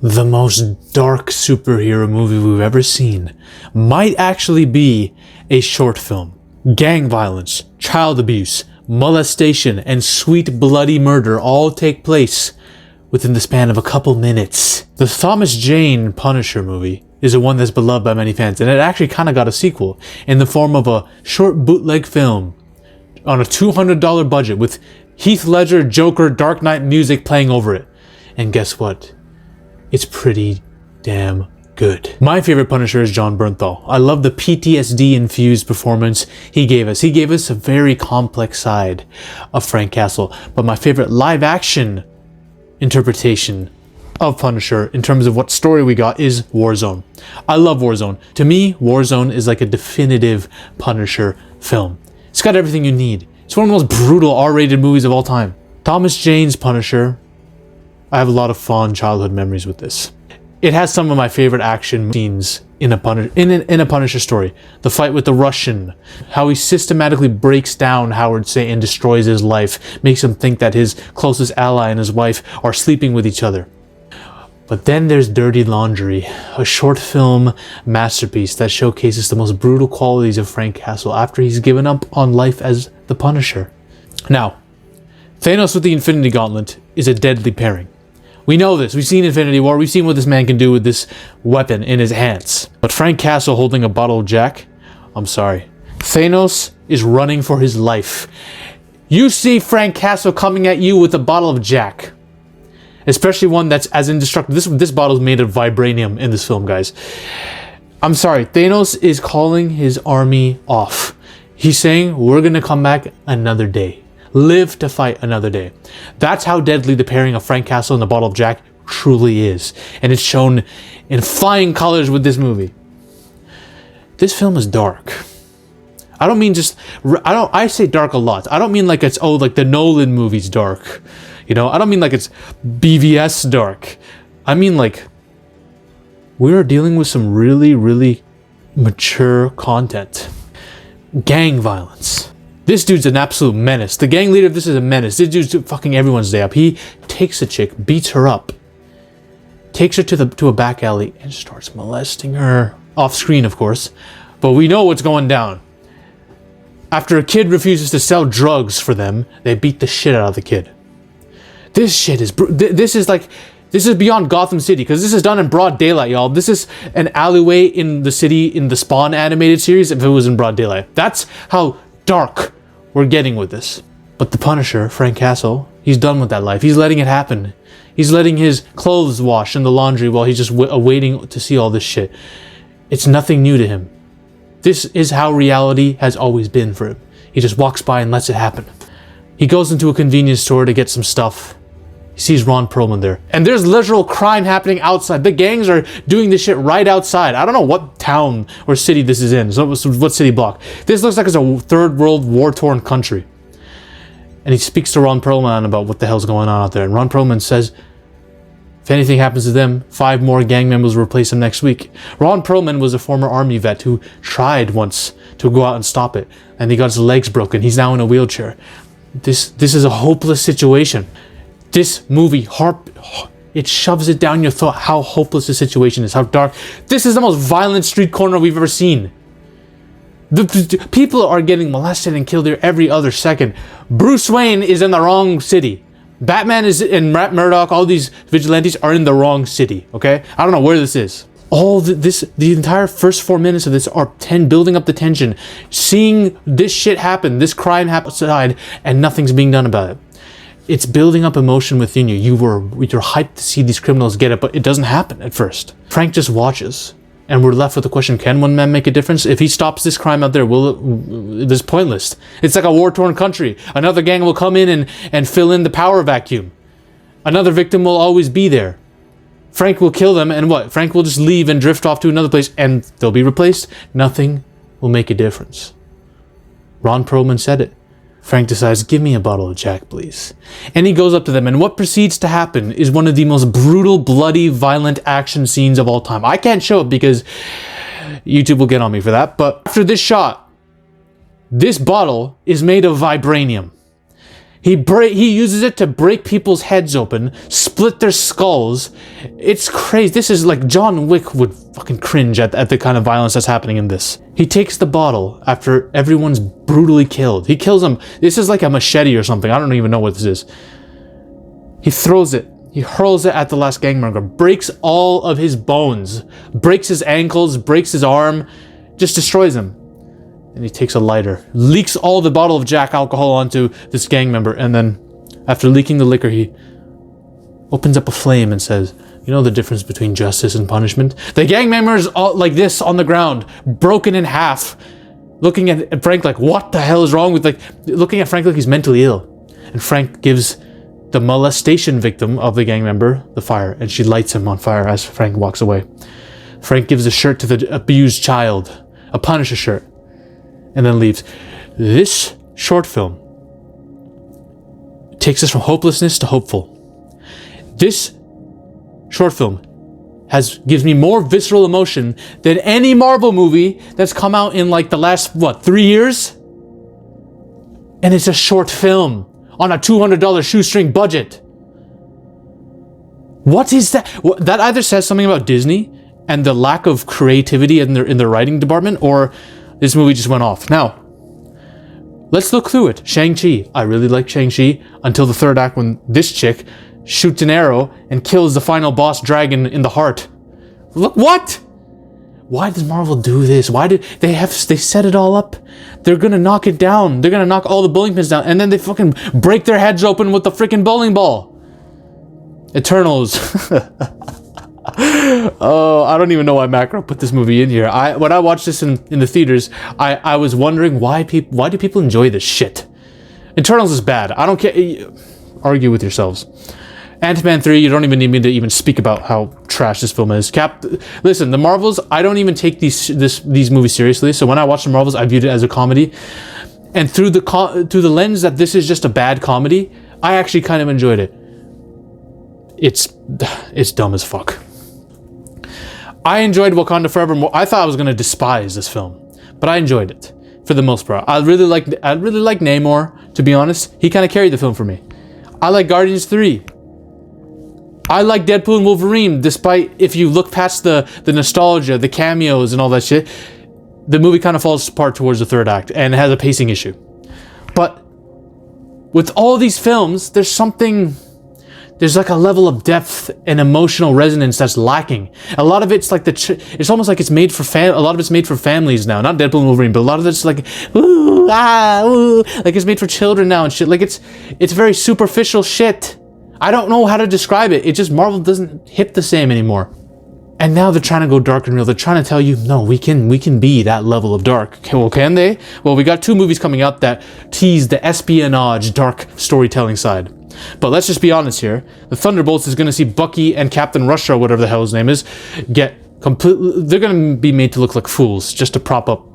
The most dark superhero movie we've ever seen might actually be a short film. Gang violence, child abuse, molestation, and sweet bloody murder all take place within the span of a couple minutes. The Thomas Jane Punisher movie is a one that's beloved by many fans, and it actually kind of got a sequel in the form of a short bootleg film on a $200 budget with Heath Ledger, Joker, Dark Knight music playing over it. And guess what? It's pretty damn good. My favorite Punisher is Jon Bernthal. I love the PTSD-infused performance he gave us. He gave us a very complex side of Frank Castle. But my favorite live-action interpretation of Punisher, in terms of what story we got, is Warzone. I love Warzone. To me, Warzone is like a definitive Punisher film. It's got everything you need. It's one of the most brutal R-rated movies of all time. Thomas Jane's Punisher, I have a lot of fond childhood memories with this. It has some of my favorite action scenes in a Punisher story. The fight with the Russian, how he systematically breaks down Howard Satan, destroys his life, makes him think that his closest ally and his wife are sleeping with each other. But then there's Dirty Laundry, a short film masterpiece that showcases the most brutal qualities of Frank Castle after he's given up on life as the Punisher. Now, Thanos with the Infinity Gauntlet is a deadly pairing. We know this. We've seen Infinity War. We've seen what this man can do with this weapon in his hands. But Frank Castle holding a bottle of Jack? I'm sorry. Thanos is running for his life. You see Frank Castle coming at you with a bottle of Jack. Especially one that's as indestructible. This bottle is made of vibranium in this film, guys. I'm sorry. Thanos is calling his army off. He's saying, we're going to come back another day. Live to fight another day. That's how deadly the pairing of Frank Castle and the bottle of Jack truly is. And it's shown in flying colors with this movie. This film is dark. I don't mean just... I say dark a lot. I don't mean like it's, like the Nolan movies dark. You know, I don't mean like it's BVS dark. I mean like we're dealing with some really, really mature content. Gang violence. This dude's an absolute menace. The gang leader of this is a menace. This dude's fucking everyone's day up. He takes a chick, beats her up, takes her to a back alley, and starts molesting her. Off screen, of course. But we know what's going down. After a kid refuses to sell drugs for them, they beat the shit out of the kid. This shit is... This is beyond Gotham City, because this is done in broad daylight, y'all. This is an alleyway in the city in the Spawn animated series if it was in broad daylight. That's how dark we're getting with this. But the Punisher, Frank Castle, he's done with that life. He's letting it happen. He's letting his clothes wash in the laundry while he's just waiting to see all this shit. It's nothing new to him. This is how reality has always been for him. He just walks by and lets it happen. He goes into a convenience store to get some stuff. He sees Ron Perlman there. And there's literal crime happening outside. The gangs are doing this shit right outside. I don't know what town or city this is in. So what city block. This looks like it's a third world war-torn country. And he speaks to Ron Perlman about what the hell's going on out there. And Ron Perlman says, if anything happens to them, 5 more gang members will replace them next week. Ron Perlman was a former army vet who tried once to go out and stop it. And he got his legs broken. He's now in a wheelchair. This is a hopeless situation. This movie, it shoves it down your throat how hopeless the situation is, how dark. This is the most violent street corner we've ever seen. The people are getting molested and killed here every other second. Bruce Wayne is in the wrong city. Batman is in Matt Murdock. All these vigilantes are in the wrong city. Okay, I don't know where this is. The entire first 4 minutes of this are building up the tension, seeing this shit happen, this crime happen outside, and nothing's being done about it. It's building up emotion within you. You're hyped to see these criminals get it, but it doesn't happen at first. Frank just watches, and we're left with the question: can one man make a difference? If he stops this crime out there, it's pointless. It's like a war-torn country. Another gang will come in and fill in the power vacuum. Another victim will always be there. Frank will kill them, and what? Frank will just leave and drift off to another place, and they'll be replaced. Nothing will make a difference. Ron Perlman said it. Frank decides, give me a bottle of Jack, please. And he goes up to them, and what proceeds to happen is one of the most brutal, bloody, violent action scenes of all time. I can't show it because YouTube will get on me for that, but after this shot, this bottle is made of vibranium. He uses it to break people's heads open, split their skulls. It's crazy. This is like John Wick would fucking cringe at the kind of violence that's happening in this. He takes the bottle after everyone's brutally killed. He kills them. This is like a machete or something. I don't even know what this is. He throws it. He hurls it at the last gang member, breaks all of his bones, breaks his ankles, breaks his arm, just destroys him. And he takes a lighter, leaks all the bottle of Jack alcohol onto this gang member, and then, after leaking the liquor, he opens up a flame and says, "You know the difference between justice and punishment?" The gang member is all like this on the ground, broken in half, looking at Frank like, what the hell is wrong with, like, looking at Frank like he's mentally ill. And Frank gives the molestation victim of the gang member the fire, and she lights him on fire as Frank walks away. Frank gives a shirt to the abused child, a Punisher shirt, and then leaves. This short film takes us from hopelessness to hopeful. This short film gives me more visceral emotion than any Marvel movie that's come out in like the last, 3 years? And it's a short film on a $200 shoestring budget. What is that? That either says something about Disney and the lack of creativity in their writing department, or this movie just went off. Now, let's look through it. Shang-Chi. I really like Shang-Chi until the third act when this chick shoots an arrow and kills the final boss dragon in the heart. Look, what? Why does Marvel do this? Why did they set it all up? They're gonna knock it down. They're gonna knock all the bowling pins down, and then they fucking break their heads open with the freaking bowling ball. Eternals. Oh, I don't even know why Macro put this movie in here. When I watched this in the theaters, I was wondering why do people enjoy this shit? Eternals is bad. I don't care. Argue with yourselves. Ant-Man 3, you don't even need me to even speak about how trash this film is. Listen, the Marvels, I don't even take these movies seriously. So when I watch the Marvels, I viewed it as a comedy, and through the lens that this is just a bad comedy, I actually kind of enjoyed it. It's dumb as fuck. I enjoyed Wakanda Forever more. I thought I was gonna despise this film, but I enjoyed it for the most part. I really like Namor, to be honest. He kind of carried the film for me. I like Guardians 3. I like Deadpool and Wolverine, despite if you look past the nostalgia, the cameos and all that shit, the movie kind of falls apart towards the third act and has a pacing issue. But with all these films, there's like a level of depth and emotional resonance that's lacking. A lot of it's like it's almost like it's made for a lot of it's made for families now. Not Deadpool and Wolverine, but a lot of it's like ooh, like it's made for children now and shit. Like it's very superficial shit. I don't know how to describe it. It just, Marvel doesn't hit the same anymore. And now they're trying to go dark and real. They're trying to tell you, no, we can be that level of dark. Okay, well, can they? Well, we got 2 movies coming out that tease the espionage, dark storytelling side. But let's just be honest here. The Thunderbolts is going to see Bucky and Captain Russia, whatever the hell his name is, they're going to be made to look like fools just to prop up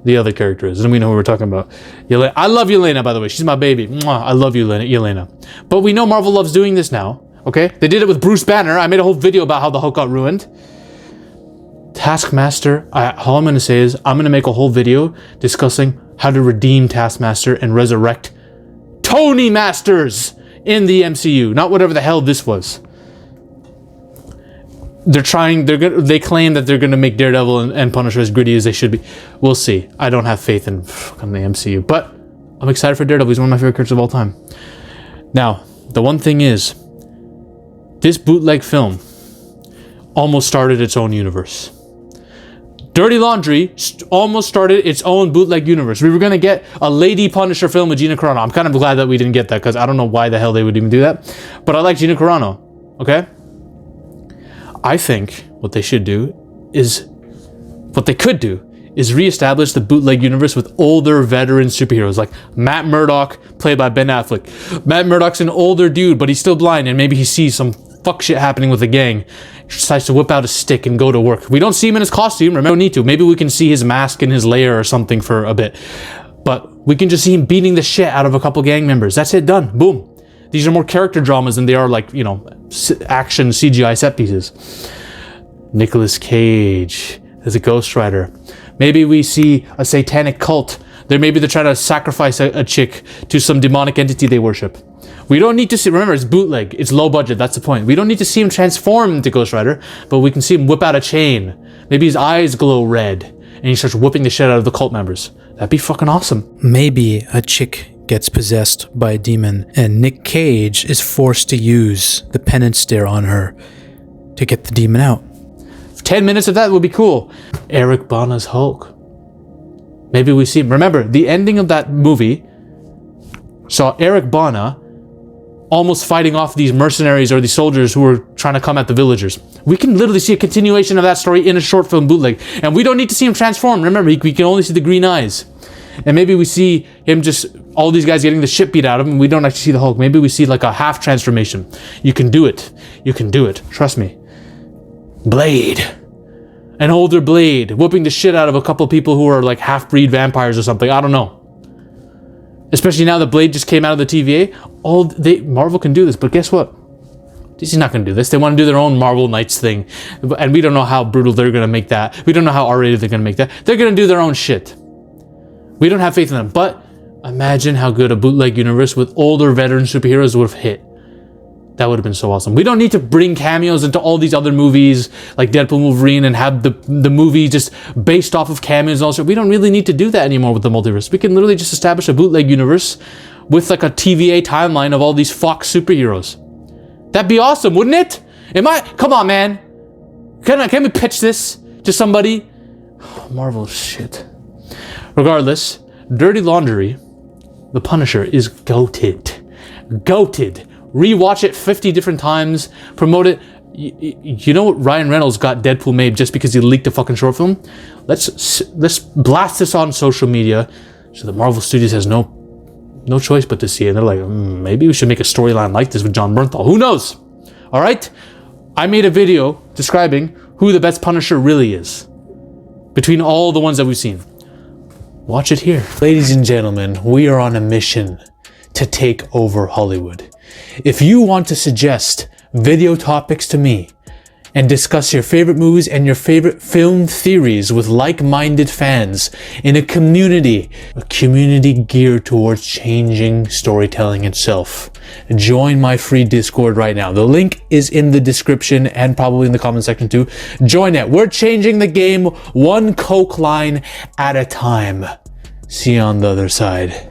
the other characters. And we know who we're talking about. I love Yelena, by the way. She's my baby. Mwah, I love you, Yelena. But we know Marvel loves doing this now. Okay? They did it with Bruce Banner. I made a whole video about how the Hulk got ruined. Taskmaster, all I'm going to say is I'm going to make a whole video discussing how to redeem Taskmaster and resurrect Tony Masters in the MCU. Not whatever the hell this was. They claim that they're going to make Daredevil and Punisher as gritty as they should be. We'll see. I don't have faith in the MCU, but I'm excited for Daredevil. He's one of my favorite characters of all time. Now, the one thing is, this bootleg film almost started its own universe. Dirty Laundry almost started its own bootleg universe. We were going to get a Lady Punisher film with Gina Carano. I'm kind of glad that we didn't get that, because I don't know why the hell they would even do that. But I like Gina Carano, okay? I think what they could do is reestablish the bootleg universe with older veteran superheroes like Matt Murdock, played by Ben Affleck. Matt Murdock's an older dude, but he's still blind, and maybe he sees some fuck shit happening with the gang. He decides to whip out a stick and go to work. We don't see him in his costume. Remember, we don't need to. Maybe we can see his mask in his lair or something for a bit. But we can just see him beating the shit out of a couple gang members. That's it, done. Boom. These are more character dramas than they are like, action CGI set pieces. Nicolas Cage as a Ghost Rider. Maybe we see a satanic cult Maybe they're trying to sacrifice a chick to some demonic entity they worship. We don't need to see, remember, it's bootleg, it's low budget, that's the point. We don't need to see him transform into Ghost Rider, but we can see him whip out a chain. Maybe his eyes glow red, and he starts whooping the shit out of the cult members. That'd be fucking awesome. Maybe a chick gets possessed by a demon, and Nick Cage is forced to use the penance stare on her to get the demon out. 10 minutes of that would be cool. Eric Bana's Hulk. Maybe we see him. Remember, the ending of that movie saw Eric Bana almost fighting off these mercenaries or these soldiers who were trying to come at the villagers. We can literally see a continuation of that story in a short film bootleg. And we don't need to see him transform. Remember, we can only see the green eyes. And maybe we see him just, all these guys getting the shit beat out of him. We don't actually see the Hulk. Maybe we see like a half transformation. You can do it. You can do it. Trust me. Blade. An older Blade whooping the shit out of a couple people who are like half-breed vampires or something. I don't know. Especially now that Blade just came out of the TVA. Marvel can do this, but guess what? DC's not going to do this. They want to do their own Marvel Knights thing. And we don't know how brutal they're going to make that. We don't know how R-rated they're going to make that. They're going to do their own shit. We don't have faith in them. But imagine how good a bootleg universe with older veteran superheroes would have hit. That would have been so awesome. We don't need to bring cameos into all these other movies like Deadpool, Wolverine, and have the movie just based off of cameos and all that. We don't really need to do that anymore with the multiverse. We can literally just establish a bootleg universe with like a TVA timeline of all these Fox superheroes. That'd be awesome, wouldn't it? Come on, man. Can we pitch this to somebody? Marvel shit. Regardless, Dirty Laundry, The Punisher is goated. Goated. Rewatch it 50 different times, promote it. You know what? Ryan Reynolds got Deadpool made just because he leaked a fucking short film. Let's blast this on social media so the Marvel Studios has no choice but to see it. And they're like, maybe we should make a storyline like this with John Bernthal. Who knows? All right? I made a video describing who the best Punisher really is between all the ones that we've seen. Watch it here. Ladies and gentlemen, we are on a mission to take over Hollywood. If you want to suggest video topics to me and discuss your favorite movies and your favorite film theories with like-minded fans in a community geared towards changing storytelling itself, join my free Discord right now. The link is in the description and probably in the comment section too. Join it. We're changing the game one Coke line at a time. See you on the other side.